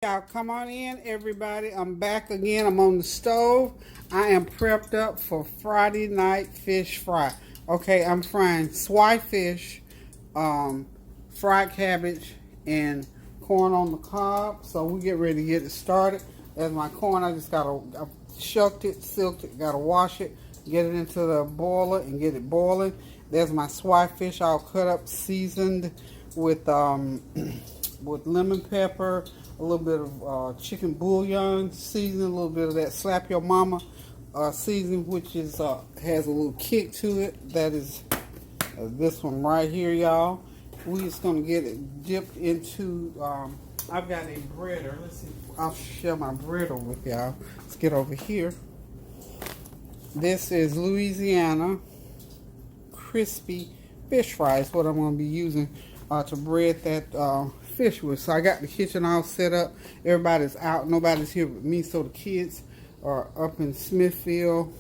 Y'all come on in, everybody. I'm back again. I'm on the stove. I am prepped up for Friday night fish fry. Okay, I'm frying swai fish, fried cabbage, and corn on the cob. So we get ready to get it started. There's my corn. I shucked it, silked it, gotta wash it, get it into the boiler and get it boiling. There's my swai fish all cut up, seasoned with with lemon pepper, a little bit of chicken bouillon seasoning, a little bit of that slap your mama seasoning, which is has a little kick to it. That is this one right here, y'all. We just gonna get it dipped into. I've got a breader. Let's see. I'll share my breader with y'all. Let's get over here. This is Louisiana crispy fish fries. What I'm gonna be using to bread that fish with. So I got the kitchen all set up. Everybody's out. Nobody's here but me. So the kids are up in Smithfield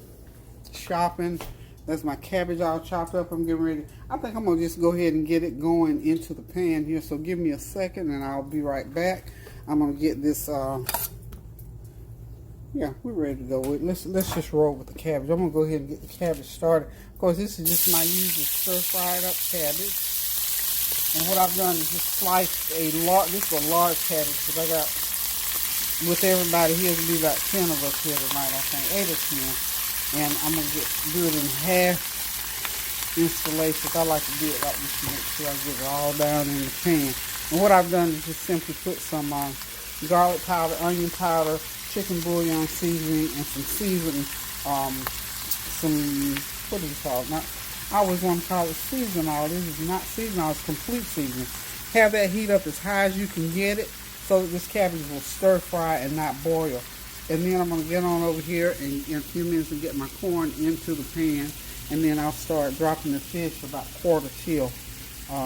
shopping. That's my cabbage all chopped up. I'm getting ready. I think I'm going to just go ahead and get it going into the pan here. So give me a second and I'll be right back. I'm going to get this. Yeah, we're ready to go with. Let's just roll with the cabbage. I'm going to go ahead and get the cabbage started. Of course, this is just my usual stir-fried up cabbage. And what I've done is just sliced this is a large cabbage because I got, with everybody here, to be about 10 of us here tonight, I think, 8 or 10. And I'm going to do it in half installations. I like to do it like this to make sure I get it all down in the pan. And what I've done is just simply put some garlic powder, onion powder, chicken bouillon seasoning, and some seasoning, what do you call it? I always want to call it seasoning oil. This is not seasoning oil, it's complete seasoning. Have that heat up as high as you can get it so that this cabbage will stir fry and not boil. And then I'm going to get on over here and in a few minutes and get my corn into the pan. And then I'll start dropping the fish about quarter till.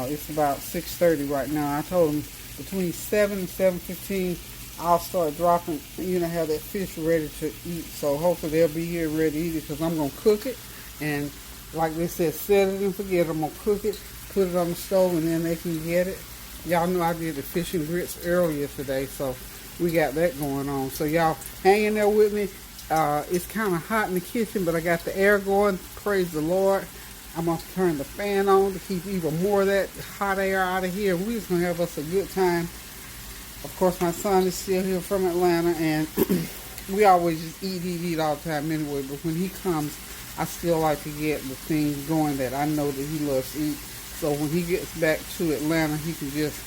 It's about 6:30 right now. I told them between 7 and 7:15 I'll start dropping, have that fish ready to eat. So hopefully they'll be here ready to eat it because I'm going to cook it. And like they said, set it and forget it. I'm going to cook it, put it on the stove, and then they can get it. Y'all know I did the fish and grits earlier today, so we got that going on. So y'all hang in there with me. It's kind of hot in the kitchen, but I got the air going. Praise the Lord. I'm going to turn the fan on to keep even more of that hot air out of here. We're just going to have us a good time. Of course, my son is still here from Atlanta, and we always just eat all the time anyway. But when he comes, I still like to get the things going that I know that he loves to eat. So when he gets back to Atlanta, he can just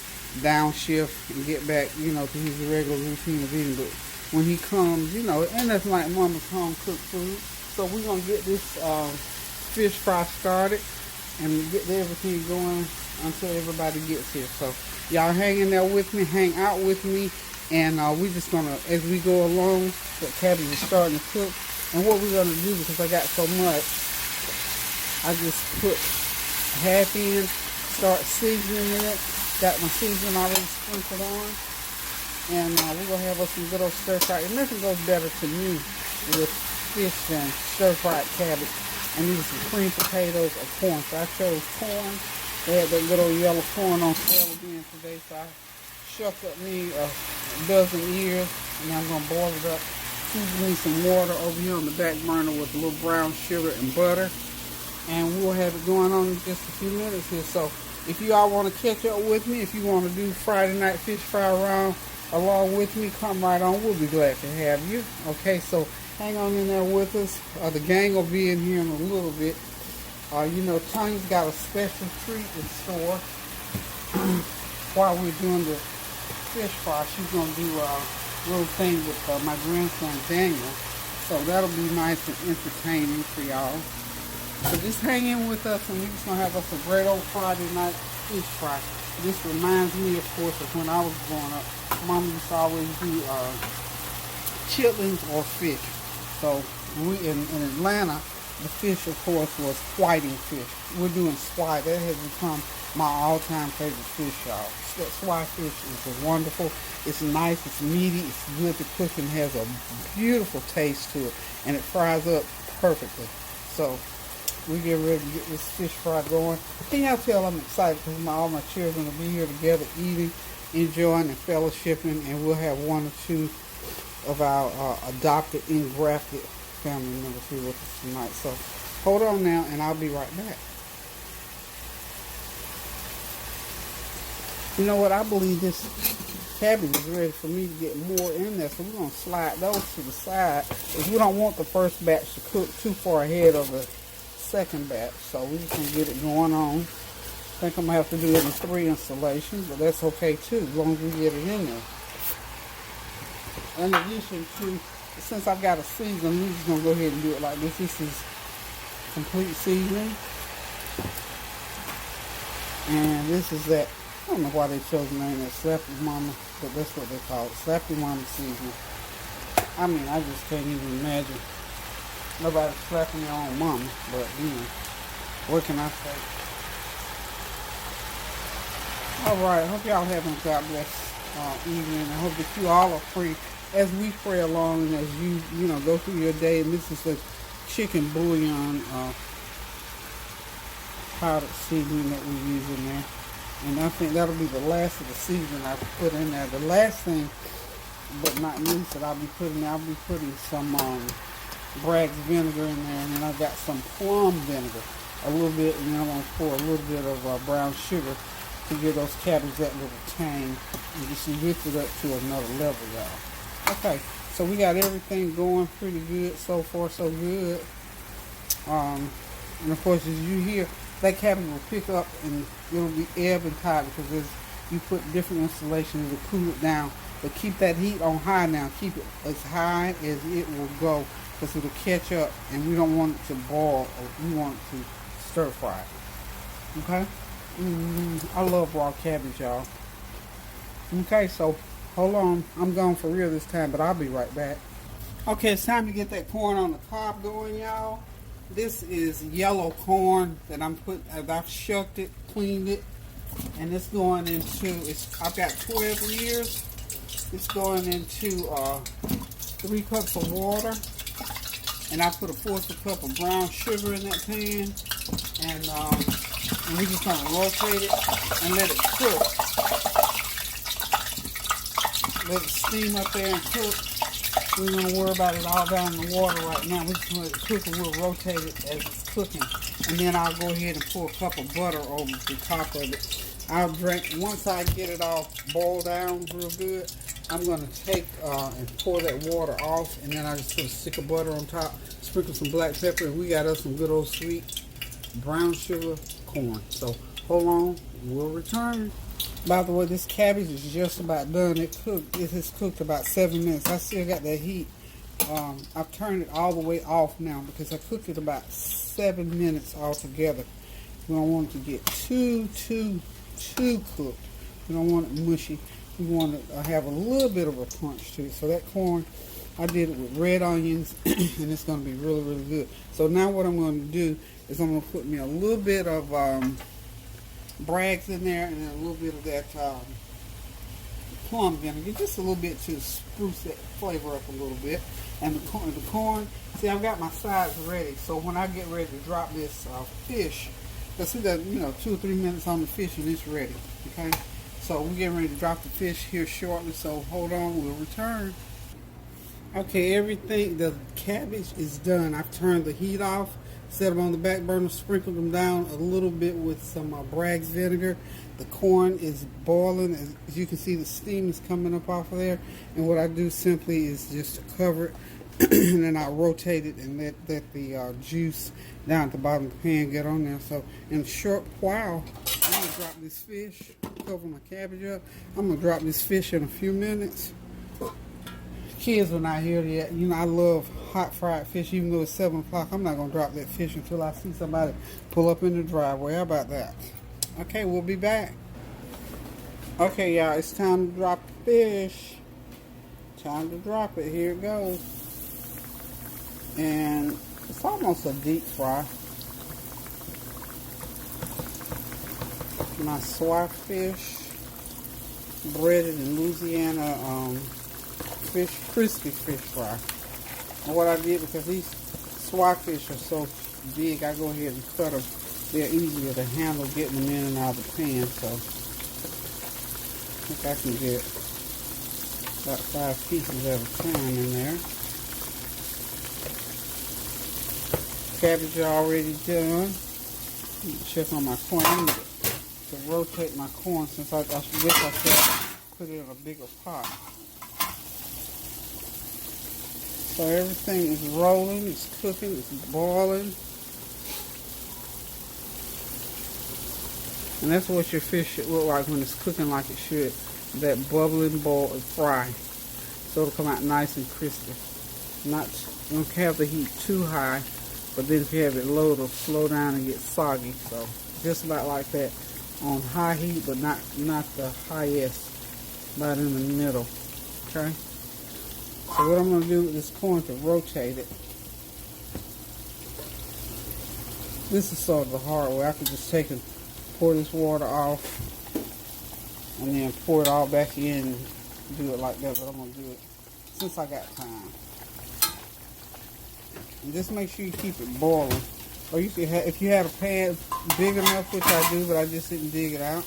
downshift and get back, to his regular routine of eating. But when he comes, and that's like Mama's home cooked food. So we're going to get this fish fry started and get everything going until everybody gets here. So y'all hang in there with me, hang out with me, and we're just going to, as we go along, the cabbage is starting to cook. And what we're going to do, because I got so much, I just put half in, start seasoning it. Got my seasoning already sprinkled on. And we're going to have us some good old stir-fry. And nothing goes better to me with fish than stir-fried cabbage. And these are some cream potatoes or corn. So I chose corn. They had that good old yellow corn on sale again today. So I shucked up me a dozen ears. And I'm going to boil it up. Seasoning some water over here on the back burner with a little brown sugar and butter. And we'll have it going on in just a few minutes here. So if you all want to catch up with me, if you want to do Friday night fish fry around along with me, come right on. We'll be glad to have you. Okay, so hang on in there with us. The gang will be in here in a little bit. Tanya's got a special treat in store while we're doing the fish fry. She's going to do little thing with my grandson Daniel, so that'll be nice and entertaining for y'all. So just hang in with us, and we're just gonna have us a great old Friday night fish fry. This reminds me, of course, of when I was growing up. Mama used to always do chitlins or fish. So we in Atlanta, the fish, of course, was whiting fish. We're doing swai. That has become my all-time favorite fish, y'all. That swai fish is wonderful. It's nice, it's meaty, it's good to cook, and has a beautiful taste to it, and it fries up perfectly. So we get ready to get this fish fry going. Can y'all tell I'm excited because all my children will be here together eating, enjoying and fellowshipping, and we'll have one or two of our adopted, engrafted family members here with us tonight. So hold on now, and I'll be right back. You know what? I believe this cabbage is ready for me to get more in there, so we're going to slide those to the side because we don't want the first batch to cook too far ahead of the second batch. So we're just going to get it going on. I think I'm going to have to do it in 3 installations, but that's okay too, as long as we get it in there. In addition to, since I've got a season, we're just going to go ahead and do it like this. This is complete seasoning. And this is that, I don't know why they chose the name that Slap Your Mama, but that's what they call it, Slap Your Mama seasoning. I mean, I just can't even imagine nobody slapping their own mama, but you know, what can I say? Alright, I hope y'all having a God bless evening. I hope that you all are free as we pray along and as you know, go through your day. And this is the chicken bouillon powdered seasoning that we use in there. And I think that'll be the last of the seasoning I put in there. The last thing, but not least, that I'll be putting some Bragg's vinegar in there, and then I've got some plum vinegar, a little bit, and then I'm going to pour a little bit of brown sugar to give those cabbage that little tang, and just lift it up to another level, y'all. Okay, so we got everything going pretty good so far, so good. And of course, as you hear, that cabbage will pick up and it'll be ebb and tide because as you put different installations, it'll cool it down. But keep that heat on high now. Keep it as high as it will go because it'll catch up, and we don't want it to boil, or we want it to stir fry it. Okay? I love raw cabbage, y'all. Okay, so hold on. I'm going for real this time, but I'll be right back. Okay, it's time to get that corn on the cob going, y'all. This is yellow corn that I've shucked it, cleaned it, and it's going into, I've got 12 years. It's going into 3 cups of water, and I put a 1/4 cup of brown sugar in that pan, and we're just going to rotate it and let it cook. Let it steam up there and cook. We're going to worry about it all down in the water right now. We're just going to let it cook, and we'll rotate it as it's cooking. And then I'll go ahead and pour a cup of butter over the top of it. I'll drink, once I get it all boiled down real good, I'm going to take and pour that water off, and then I just put a stick of butter on top, sprinkle some black pepper, and we got us some good old sweet brown sugar corn. So hold on, we'll return. By the way, this cabbage is just about done. It has cooked about 7 minutes. I still got that heat. I've turned it all the way off now because I cooked it about 7 minutes altogether. We don't want it to get too cooked. We don't want it mushy. We want to have a little bit of a punch to it. So that corn, I did it with red onions, and it's going to be really, really good. So now what I'm going to do is I'm going to put me a little bit of Bragg's in there, and then a little bit of that plum vinegar, just a little bit to spruce that flavor up a little bit. And the corn, see, I've got my sides ready. So when I get ready to drop this fish, because we got 2 or 3 minutes on the fish and it's ready. Okay. So we're getting ready to drop the fish here shortly, so hold on, we'll return. Okay, everything, the cabbage is done. I've turned the heat off, set them on the back burner, sprinkled them down a little bit with some Bragg's vinegar. The corn is boiling. As you can see, the steam is coming up off of there. And what I do simply is just to cover it, and then I rotate it and let the juice down at the bottom of the pan get on there. So in a short while, I'm going to drop this fish, cover my cabbage up. I'm going to drop this fish in a few minutes. Kids are not here yet. I love hot fried fish, even though it's 7 o'clock. I'm not going to drop that fish until I see somebody pull up in the driveway. How about that? Okay, we'll be back. Okay, y'all, it's time to drop the fish. Time to drop it. Here it goes. And it's almost a deep fry. My Swai Fish, breaded in Louisiana crispy fish fry. And what I did, because these Swai fish are so big, I go ahead and cut them. They're easier to handle getting them in and out of the pan. So think I can get about 5 pieces at a time in there. Cabbage already done. Check on my corn. I need to rotate my corn since I wish I could put it in a bigger pot. So everything is rolling, it's cooking, it's boiling. And that's what your fish should look like when it's cooking like it should. That bubbling boil and fry. So it'll come out nice and crispy. Don't have the heat too high, but then if you have it low, it'll slow down and get soggy. So just about like that on high heat, but not the highest, about in the middle. Okay? So what I'm going to do with this corn to rotate it. This is sort of the hard way. I could just take and pour this water off and then pour it all back in and do it like that, but I'm going to do it since I got time. And just make sure you keep it boiling. Or you could if you had a pan big enough, which I do, but I just didn't dig it out,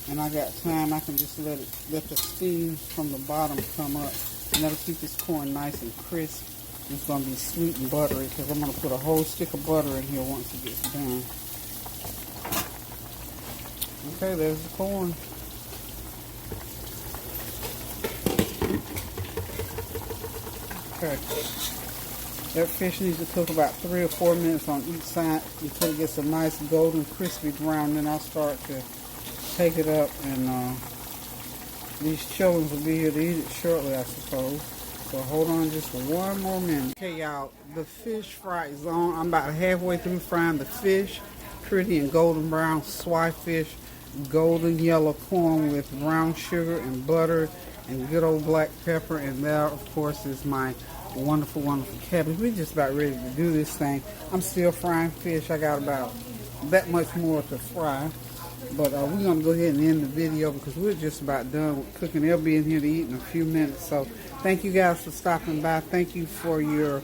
and I got time, I can just let the steam from the bottom come up, and that'll keep this corn nice and crisp. It's going to be sweet and buttery because I'm going to put a whole stick of butter in here once it gets done. Okay, there's the corn. Okay. That fish needs to cook about 3 or 4 minutes on each side until it gets a nice golden crispy brown. Then I'll start to take it up, and these children will be here to eat it shortly, I suppose. So hold on just for 1 more minute. Okay, y'all, the fish fry is on. I'm about halfway through frying the fish. Pretty and golden brown swai fish, golden yellow corn with brown sugar and butter and good old black pepper. And that, of course, is my wonderful, wonderful cabbage. We're just about ready to do this thing. I'm still frying fish. I got about that much more to fry. But we're going to go ahead and end the video because we're just about done with cooking. They'll be in here to eat in a few minutes. So thank you guys for stopping by. Thank you for your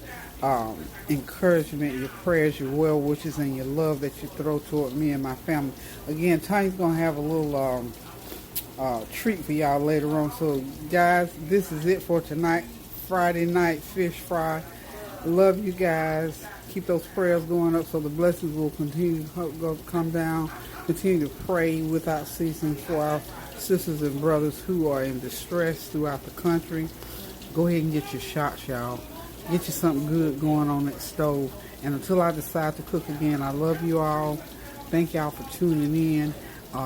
encouragement, your prayers, your well wishes, and your love that you throw toward me and my family. Again, Tanya's going to have a little treat for y'all later on. So guys, this is it for tonight. Friday night fish fry. Love you guys. Keep those prayers going up so the blessings will continue to come down. Continue to pray without ceasing for our sisters and brothers who are in distress throughout the country. Go ahead and get your shots, y'all. Get you something good going on that stove. And until I decide to cook again, I love you all. Thank y'all for tuning in.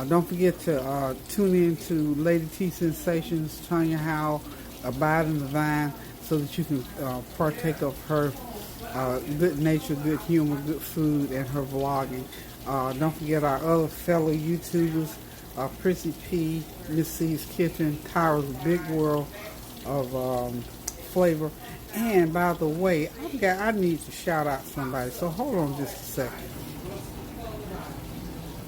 Don't forget to tune in to Lady T Sensations, Tanya Howell, Abide in the Vine, so that you can partake of her good nature, good humor, good food, and her vlogging. Don't forget our other fellow YouTubers, Prissy P, Miss C's Kitchen, Tyra's Big World of Flavor. And by the way, I need to shout out somebody, so hold on just a second.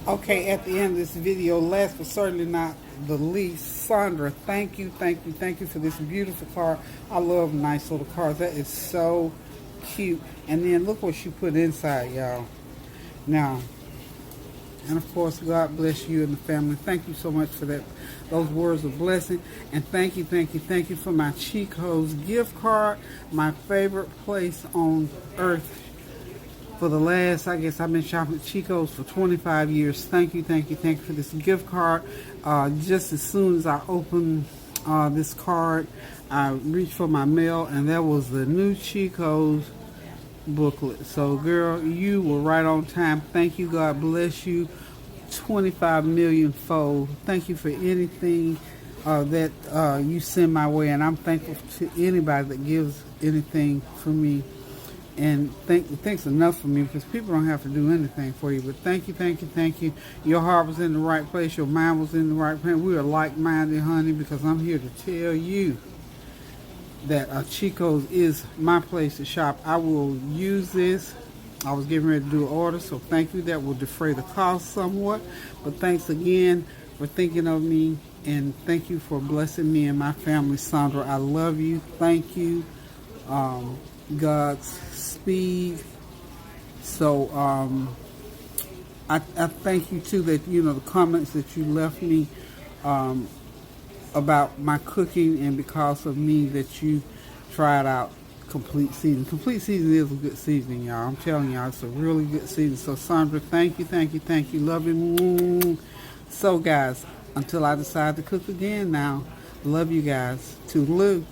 Okay, at the end of this video, last but certainly not the least, Sandra, thank you for this beautiful card. I love nice little cards. That is so cute. And then look what she put inside, y'all. Now, and of course, God bless you and the family. Thank you so much for that, those words of blessing. And thank you for my Chico's gift card, my favorite place on earth. For the last, I guess I've been shopping at Chico's for 25 years. Thank you for this gift card. Just as soon as I opened this card, I reached for my mail, and that was the new Chico's booklet. So girl, you were right on time. Thank you. God bless you 25 million fold. Thank you for anything that you send my way, and I'm thankful to anybody that gives anything for me. And thanks enough for me, because people don't have to do anything for you. But thank you. Your heart was in the right place. Your mind was in the right place. We are like-minded, honey, because I'm here to tell you that Chico's is my place to shop. I will use this. I was getting ready to do an order, so thank you. That will defray the cost somewhat. But thanks again for thinking of me, and thank you for blessing me and my family, Sandra. I love you. Thank you. God's speed. So I thank you too that the comments that you left me about my cooking and because of me that you tried out Complete Season. Complete Season is a good seasoning, y'all. I'm telling y'all, it's a really good season. So, Sandra, thank you, thank you, thank you. Love you. So, guys, until I decide to cook again now, love you guys. Toodaloo.